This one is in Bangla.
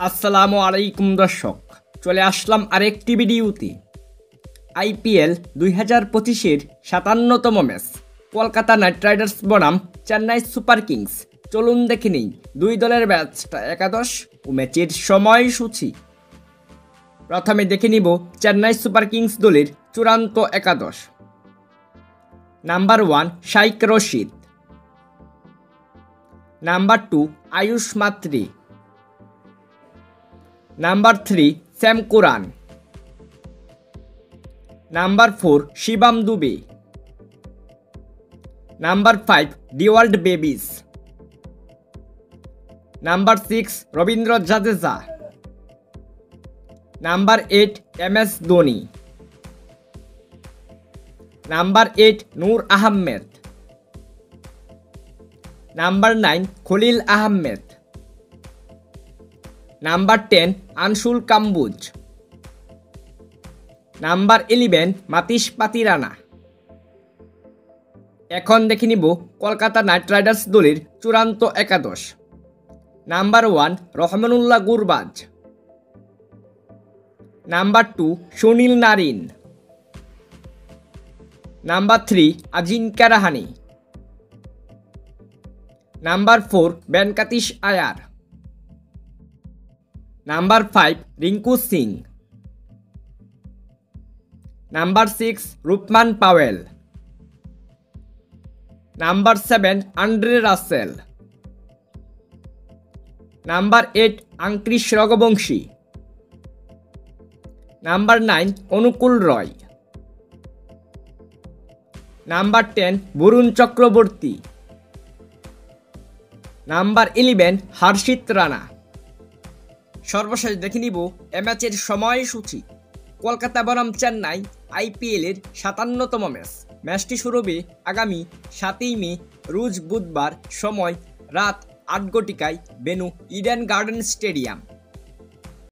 আসসালামু আলাইকুম দর্শক, চলে আসলাম আরেকটি ভিডিওতে। আইপিএল 2025-এর 57তম ম্যাচ কলকাতা নাইট রাইডার্স বনাম চেন্নাই সুপার কিংস। চলুন দেখে নিই দুই দলের ম্যাচটা একাদশ ও ম্যাচের সময়সূচি। প্রথমে দেখে নিব চেন্নাই সুপার কিংস দলের চূড়ান্ত একাদশ। Number 1 Shaikh Rasheed, number 2 Ayush Mhatre, number 3 Sam Curran, number 4 Shivam Dube, number 5 Dewald Brevis, number 6 Ravindra Jadeja, number 8 MS Dhoni, number 8 Noor Ahmad, number 9 Khaleel Ahmed, number 10 Anshul Kamboj, number 11 Matheesha Pathirana. এখন দেখে নিব কলকাতা নাইট রাইডার্স দলের চূড়ান্ত একাদশ। Number 1 Rahmanullah Gurbaz, number 2 Sunil Narine, number 3 Ajinkya Rahane, number 4 Venkatesh Iyer, number 5 Rinku Singh, number 6 Rovman Powell, number 7 Andre Russell, number 8 Angkrish Raghuvanshi, number 9 Anukul Roy, number 10 Varun Chakravarthy, number 11 Harshit Rana. সর্বশেষ দেখে নিব এ ম্যাচের সময়সূচি। কলকাতা বনাম চেন্নাই আইপিএলের 57তম ম্যাচ। ম্যাচটি শুরু হবে আগামী 7ই মে রোজ বুধবার, সময় রাত 8 ঘটিকায়, ভেন্যু ইডেন গার্ডেন স্টেডিয়াম।